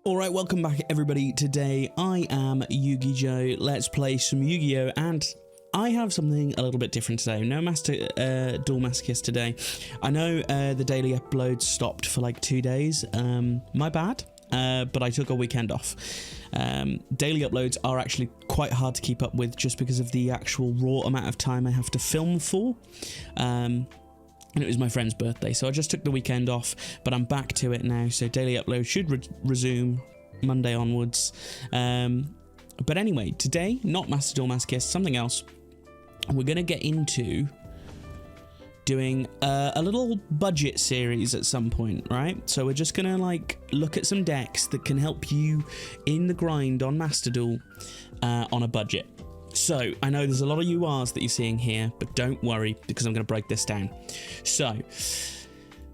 Alright, welcome back everybody. Today I am Yugi Joe. Let's play some Yu-Gi-Oh! And I have something a little bit different today. No Duel Masochist today. I know the daily uploads stopped for like 2 days. My bad, but I took a weekend off. Daily uploads are actually quite hard to keep up with just because of the actual raw amount of time I have to film for. And it was my friend's birthday, so I just took the weekend off, but I'm back to it now, so daily upload should resume Monday onwards. But anyway, today, not Duel Masochist, something else. We're going to get into doing a little budget series at some point, right? So we're just going to like look at some decks that can help you in the grind on Master Duel on a budget. So, I know there's a lot of URs that you're seeing here, but don't worry, because I'm going to break this down. So,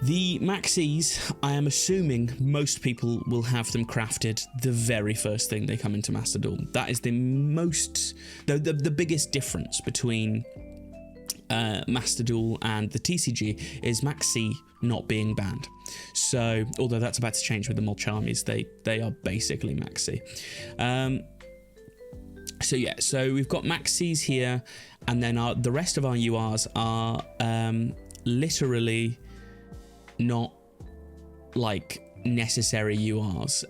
the maxis, I am assuming most people will have them crafted the very first thing they come into Master Duel. That is the biggest difference between Master Duel and the TCG is maxi not being banned. So, although that's about to change with the Mulch Armies, they are basically maxi. So yeah, so we've got maxis here, and then the rest of our URs are literally not like necessary URs.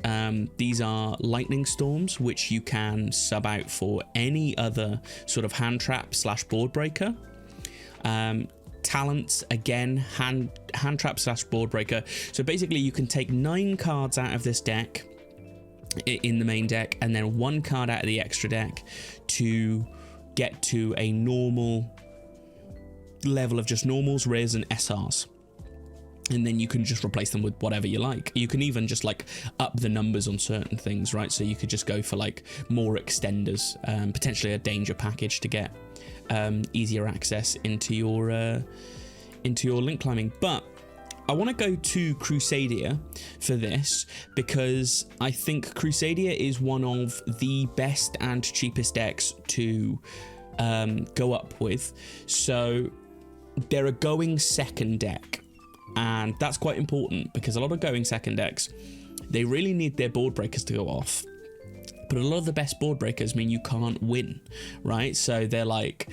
These are lightning storms, which you can sub out for any other sort of hand trap / board breaker. Talents, again, hand trap / board breaker. So basically you can take 9 cards out of this deck in the main deck, and then 1 card out of the extra deck to get to a normal level of just normals, rares, and SRs. And then you can just replace them with whatever you like. You can even just like up the numbers on certain things, right? So you could just go for like more extenders, potentially a danger package to get easier access into your link climbing. But I want to go to Crusadia for this because I think Crusadia is one of the best and cheapest decks to go up with. So they're a going second deck, and that's quite important because a lot of going second decks, they really need their board breakers to go off. But a lot of the best board breakers mean you can't win, right? So they're like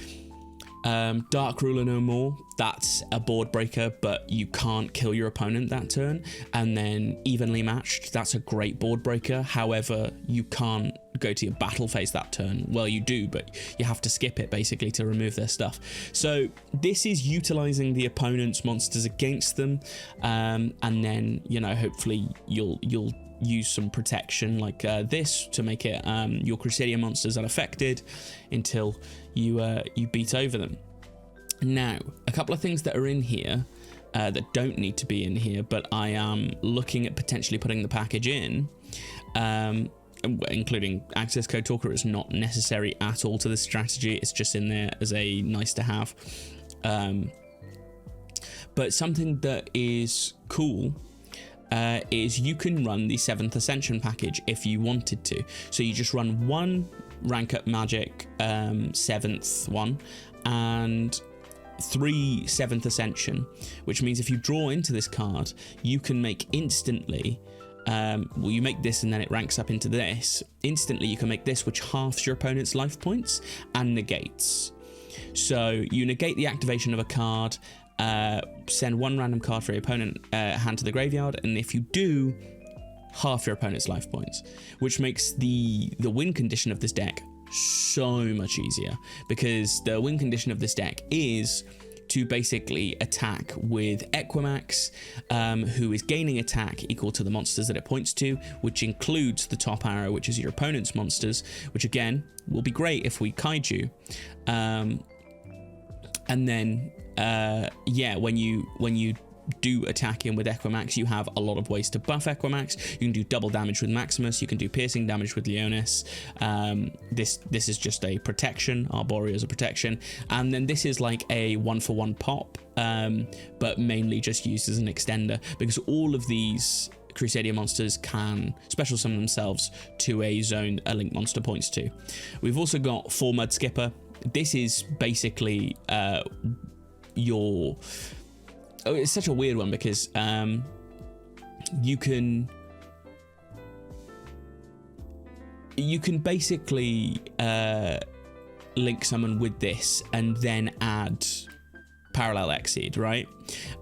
Dark Ruler No More, that's a board breaker, but you can't kill your opponent that turn. And then Evenly Matched, that's a great board breaker. However, you can't go to your battle phase that turn. Well, you do, but you have to skip it basically to remove their stuff. So this is utilizing the opponent's monsters against them, and then, you know, hopefully you'll use some protection like this to make it your Crusadia monsters unaffected until you beat over them. Now, a couple of things that are in here that don't need to be in here, but I am looking at potentially putting the package in, including access code talker. Is not necessary at all to this strategy. It's just in there as a nice to have. But something that is cool is you can run the 7th Ascension package if you wanted to. So you just run 1 rank up magic 7th one and 3 7th Ascension, which means if you draw into this card, you can make instantly, well, you make this and then it ranks up into this. Instantly, you can make this, which halves your opponent's life points and negates. So you negate the activation of a card, send 1 random card for your opponent hand to the graveyard, and if you do, half your opponent's life points, which makes the win condition of this deck so much easier, because the win condition of this deck is to basically attack with Equimax, who is gaining attack equal to the monsters that it points to, which includes the top arrow, which is your opponent's monsters, which again will be great if we kaiju. And then yeah, when you do attack in with Equimax, you have a lot of ways to buff Equimax. You can do double damage with Maximus, you can do piercing damage with Leonis. This is just a protection. Arborea is a protection, and then this is like a 1-for-1 pop, but mainly just used as an extender, because all of these Crusadia monsters can special summon themselves to a zone a link monster points to. We've also got 4 Mud Skipper. This is basically your... Oh, it's such a weird one because you can you can basically link summon with this and then add Parallel Exceed, right?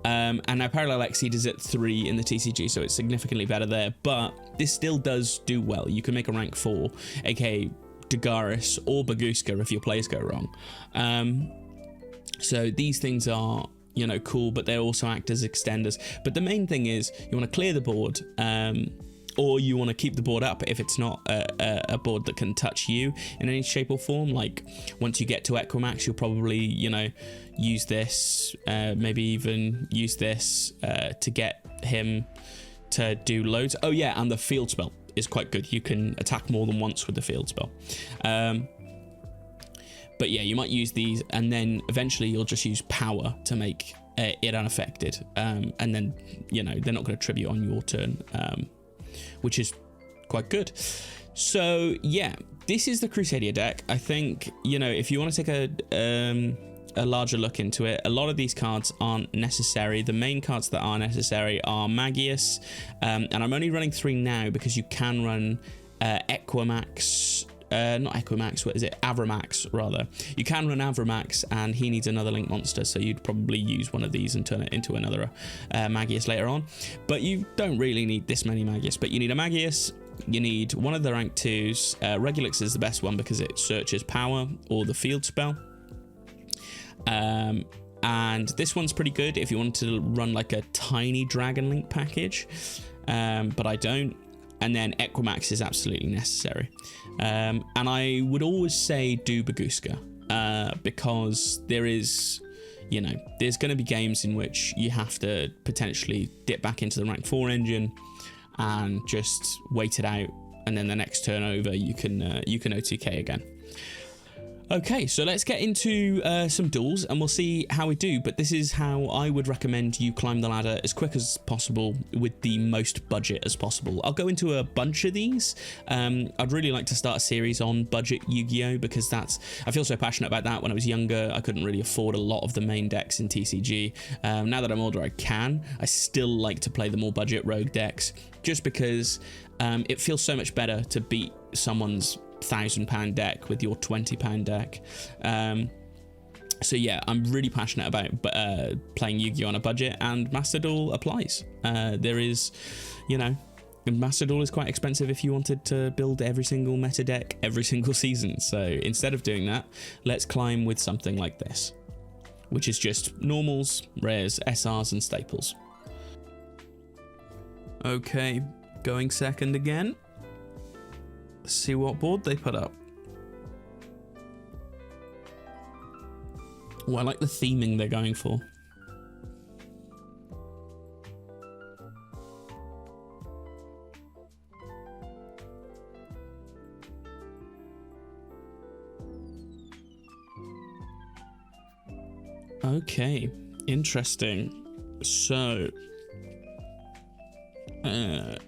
And now Parallel Exceed is at 3 in the TCG, so it's significantly better there, but this still does do well. You can make a rank 4, aka Dagaris or Baguska if your plays go wrong. So these things are, you know, cool, but they also act as extenders. But the main thing is you want to clear the board, or you want to keep the board up if it's not a board that can touch you in any shape or form. Like once you get to Equimax, you'll probably, you know, use this, maybe even use this to get him to do loads. Oh yeah, and the field spell is quite good. You can attack more than once with the field spell. But yeah, you might use these, and then eventually you'll just use power to make it unaffected. And then, you know, they're not going to tribute on your turn, which is quite good. So yeah, this is the Crusadia deck. I think, you know, if you want to take a larger look into it, a lot of these cards aren't necessary. The main cards that are necessary are Magius, and I'm only running 3 now because you can run Equimax. Not Equimax, what is it? Avramax, rather. You can run Avramax, and he needs another link monster, so you'd probably use one of these and turn it into another Magius later on. But you don't really need this many Magius, but you need a Magius, you need one of the rank 2s. Regulix is the best one because it searches power or the field spell. And this one's pretty good if you want to run like a tiny Dragon Link package, but I don't. And then Equimax is absolutely necessary. And I would always say do Baguska, because there is, you know, there's going to be games in which you have to potentially dip back into the rank 4 engine and just wait it out, and then the next turn over you can OTK again. Okay, so let's get into some duels and we'll see how we do. But this is how I would recommend you climb the ladder as quick as possible with the most budget as possible. I'll go into a bunch of these. I'd really like to start a series on budget Yu-Gi-Oh! Because I feel so passionate about that. When I was younger, I couldn't really afford a lot of the main decks in TCG. Now that I'm older, I can. I still like to play the more budget rogue decks just because it feels so much better to beat someone's £1,000 deck with your £20 deck. So yeah, I'm really passionate about playing Yu-Gi-Oh! On a budget, and Master Duel applies. There is, you know, Master Duel is quite expensive if you wanted to build every single meta deck every single season. So instead of doing that, let's climb with something like this, which is just normals, rares, SRs, and staples. Okay, going second again. Let's see what board they put up. Oh, I like the theming they're going for. Okay, interesting. So,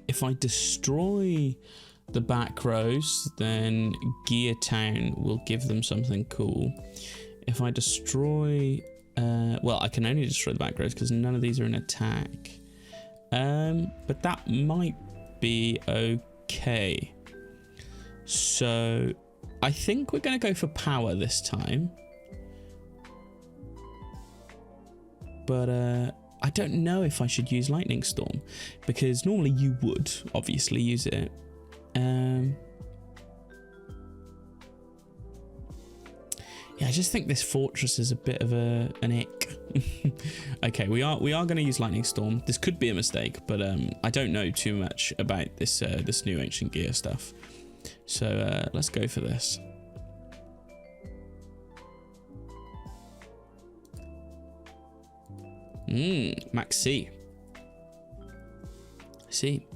if I destroy the back rows, then Gear Town will give them something cool. If I destroy, well, I can only destroy the back rows because none of these are in attack. But that might be okay. So I think we're going to go for power this time. But I don't know if I should use Lightning Storm, because normally you would obviously use it. Yeah, I just think this fortress is a bit of an ick. Okay, we are going to use Lightning Storm. This could be a mistake, but I don't know too much about this this new Ancient Gear stuff. So let's go for this. Max C. C.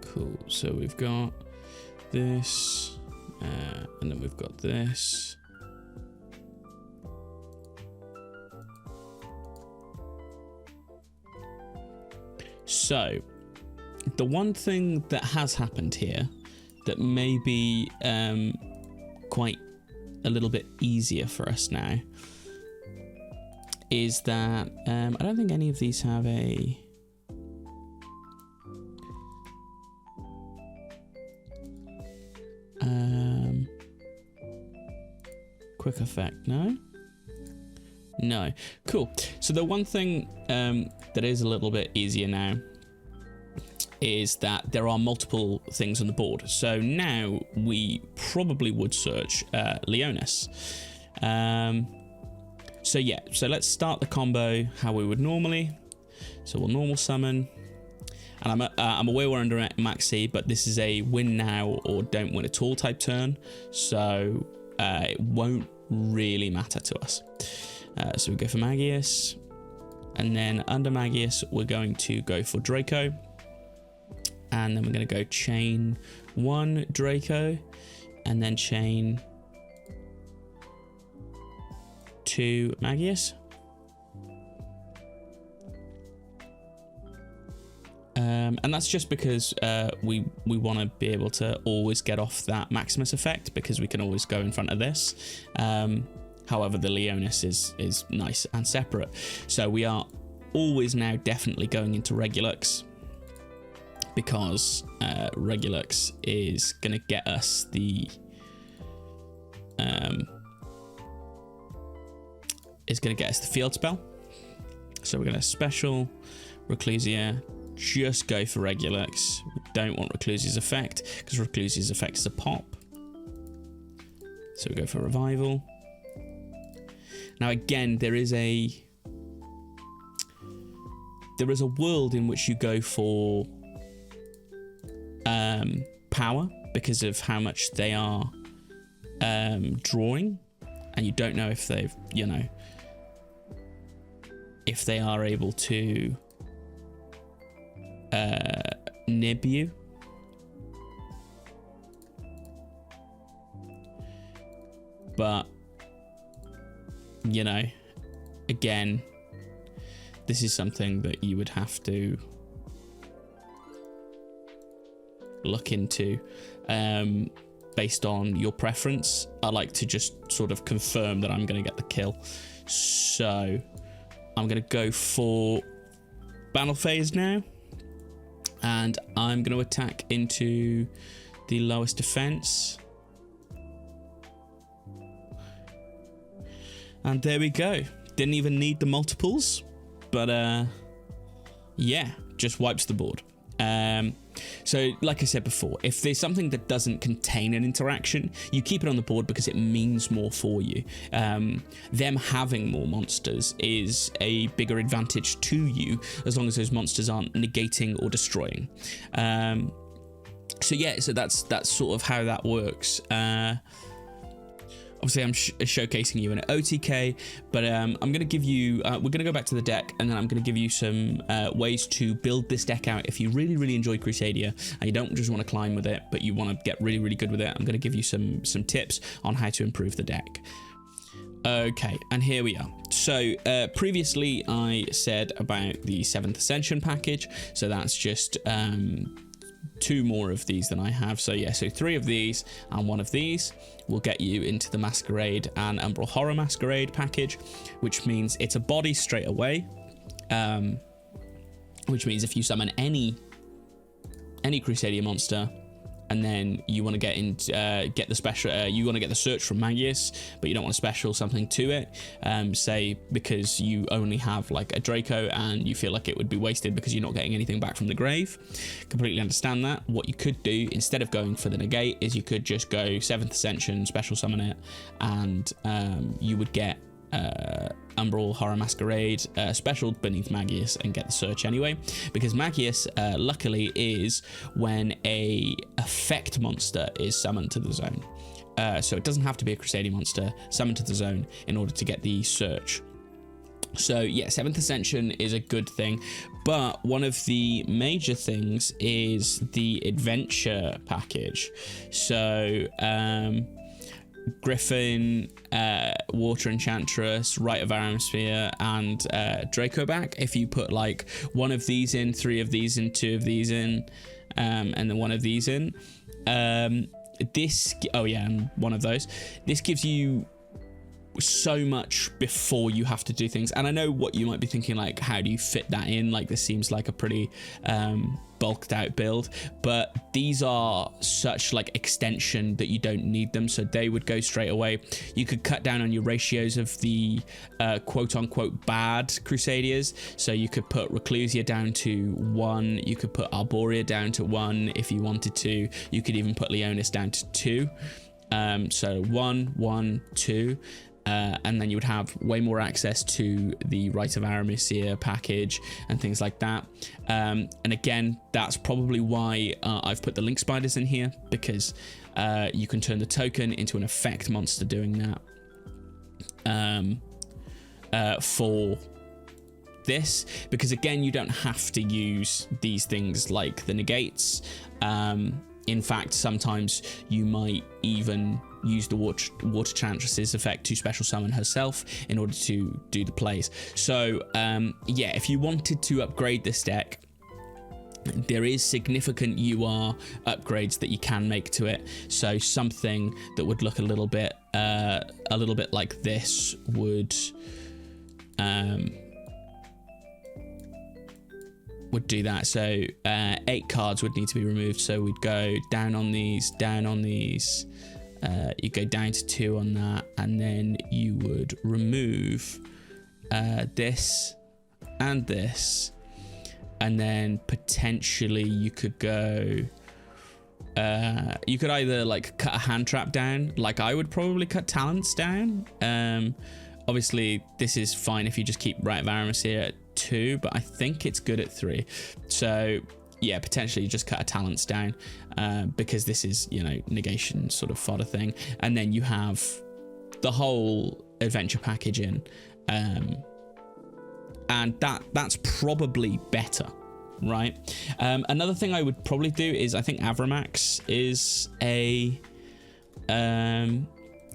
Cool, so we've got this, and then we've got this. So, the one thing that has happened here that may be quite a little bit easier for us now is that I don't think any of these have a quick effect. No. Cool. So the one thing that is a little bit easier now is that there are multiple things on the board. So now we probably would search Leonis. So yeah, so let's start the combo how we would normally. So we'll normal summon. And I'm aware we're under maxi, but this is a win now or don't win at all type turn. So it won't really matter to us. So we go for Magius. And then under Magius, we're going to go for Draco. And then we're going to go chain 1 Draco. And then chain 2 Magius. And that's just because we want to be able to always get off that Maximus effect, because we can always go in front of this. However, the Leonis is nice and separate. So we are always now definitely going into Regulux, because Regulux is going to get us the field spell. So we're going to special Reclusia, just go for Regulux. We don't want Reclusia's effect, because Reclusia's effect is a pop. So we go for Revival. Now again, there is a world in which you go for power because of how much they are drawing, and you don't know if they've, if they are able to nib you. But again, this is something that you would have to look into based on your preference. I like to just sort of confirm that I'm going to get the kill. So I'm going to go for battle phase now, and I'm going to attack into the lowest defense. And there we go. Didn't even need the multiples, but yeah, just wipes the board. So like I said before, if there's something that doesn't contain an interaction, you keep it on the board because it means more for you. Them having more monsters is a bigger advantage to you, as long as those monsters aren't negating or destroying. So yeah, so that's sort of how that works. Obviously, I'm showcasing you an OTK, but I'm going to give you... we're going to go back to the deck, and then I'm going to give you some ways to build this deck out. If you really, really enjoy Crusadia, and you don't just want to climb with it, but you want to get really, really good with it, I'm going to give you some tips on how to improve the deck. Okay, and here we are. So previously, I said about the 7th Ascension package, so that's just... 2 more of these than I have. So yeah, so 3 of these and 1 of these will get you into the Masquerade and Umbral Horror Masquerade package, which means it's a body straight away. Which means if you summon any Crusadia monster, and then you want to get the special, you want to get the search from Magius, but you don't want to special something to it, say because you only have like a Draco and you feel like it would be wasted because you're not getting anything back from the grave. Completely understand that. What you could do instead of going for the negate is you could just go 7th Ascension, special summon it, and you would get Umbral Horror Masquerade specialed beneath Magius and get the search anyway, because Magius luckily is when a effect monster is summoned to the zone, so it doesn't have to be a Crusadia monster summoned to the zone in order to get the search. So yeah, 7th Ascension is a good thing, but one of the major things is the adventure package. So Griffin, Water Enchantress, Rite of Aramsphere, and Draco back. If you put like 1 of these in, 3 of these in, 2 of these in, and then 1 of these in, this, oh yeah, and one of those, this gives you so much before you have to do things. And I know what you might be thinking, like, how do you fit that in? Like, this seems like a pretty bulked out build, but these are such like extension that you don't need them, so they would go straight away. You could cut down on your ratios of the quote unquote bad Crusadias, so you could put Reclusia down to 1, you could put Arborea down to 1 if you wanted to, you could even put Leonis down to 2. So 1, 1, 2. And then you would have way more access to the Rite of Aramisir package and things like that. And again, that's probably why I've put the link spiders in here, because you can turn the token into an effect monster doing that for this, because again, you don't have to use these things like the negates. In fact, sometimes you might even use the Water Chantress's effect to special summon herself in order to do the plays. So yeah, if you wanted to upgrade this deck, there is significant UR upgrades that you can make to it. So something that would look a little bit like this would do that. So 8 cards would need to be removed. So we'd go down on these, you go down to 2 on that, and then you would remove this and this, and then potentially you could go you could either like cut a hand trap down, like I would probably cut talents down. Obviously this is fine if you just keep Rite of Aramisir at 2, but I think it's good at 3. So yeah, potentially just cut a talents down, because this is, you know, negation sort of fodder thing. And then you have the whole adventure package in, and that's probably better, right? Another thing I would probably do is, I think Avramax is a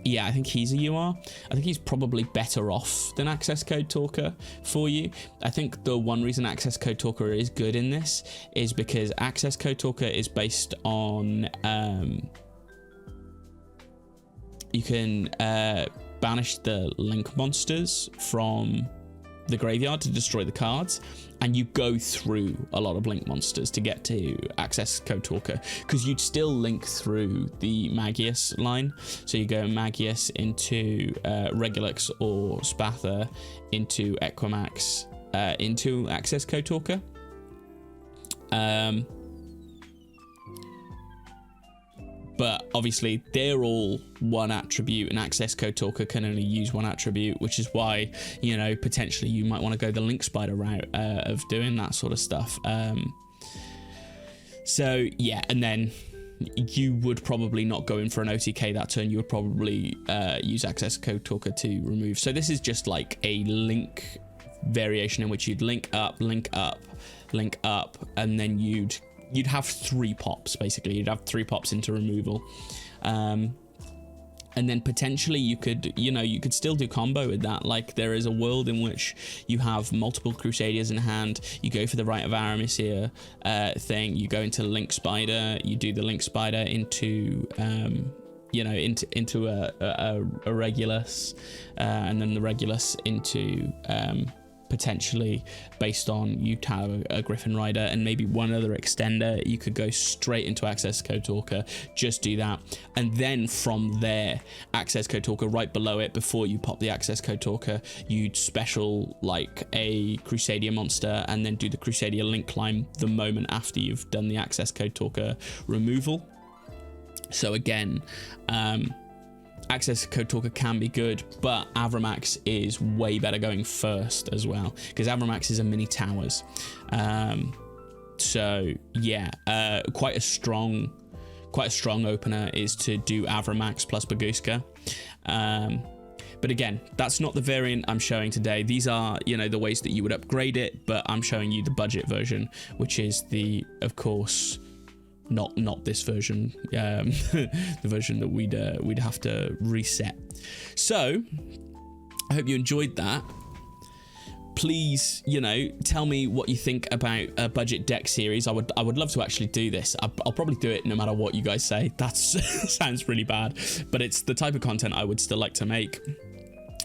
yeah, I think he's a UR. I think he's probably better off than Access Code Talker for you. I think the one reason Access Code Talker is good in this is because Access Code Talker is based on you can banish the link monsters from the graveyard to destroy the cards, and you go through a lot of link monsters to get to Access Code Talker, because you'd still link through the Magius line. So you go Magius into Regulux or Spatha into Equimax into Access Code Talker. But obviously they're all one attribute, and Access Code Talker can only use one attribute, which is why, you know, potentially you might want to go the Link Spider route of doing that sort of stuff. So yeah, and then you would probably not go in for an OTK that turn. You would probably use Access Code Talker to remove. So this is just like a link variation in which you'd link up, and then you'd have 3 pops, basically. You'd have 3 pops into removal. And then potentially you could, you know, you could still do combo with that. Like, there is a world in which you have multiple Crusadias in hand. You go for the Rite of Aramisir thing. You go into Link Spider. You do the Link Spider into, you know, into a Regulus, and then the Regulus into potentially, based on you have a Griffin Rider and maybe one other extender, you could go straight into Access Code Talker, just do that, and then from there, Access Code Talker right below it, before you pop the Access Code Talker, you'd special like a Crusadia monster, and then do the Crusadia Link Climb the moment after you've done the Access Code Talker removal. So again, Access Code Talker can be good, but Avramax is way better going first as well, because Avramax is a mini towers. So yeah, quite a strong opener is to do Avramax plus Baguska. But again, that's not the variant I'm showing today. These are, you know, the ways that you would upgrade it, but I'm showing you the budget version, which is the, of course, not this version, the version that we'd have to reset. So I hope you enjoyed that. please, you know, tell me what you think about a budget deck series. I would love to actually do this. I'll probably do it no matter what you guys say. That sounds really bad, but it's the type of content I would still like to make.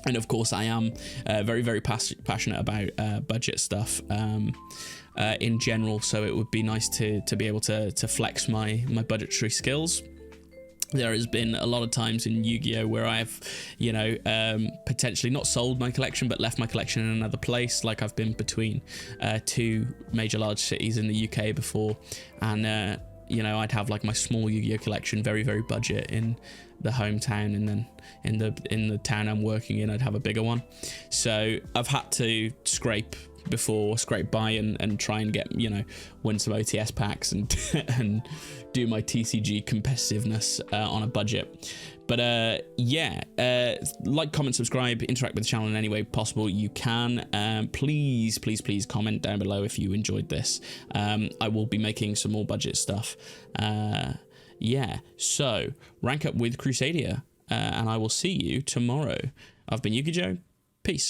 And of course, I am very, very passionate about budget stuff in general. So it would be nice to be able to flex my budgetary skills. There has been a lot of times in Yu-Gi-Oh! Where I've, you know, potentially not sold my collection, but left my collection in another place. Like I've been between two major large cities in the UK before, and you know, I'd have like my small Yu-Gi-Oh! Collection, very, very budget in the hometown, and then in the town I'm working in, I'd have a bigger one. So I've had to scrape by and try and get, you know, win some OTS packs and and do my TCG competitiveness on a budget. But yeah, like, comment, subscribe, interact with the channel in any way possible you can. Please comment down below if you enjoyed this. I will be making some more budget stuff. Yeah, so rank up with Crusadia, and I will see you tomorrow. I've been Yu-Gi-Oh! Peace.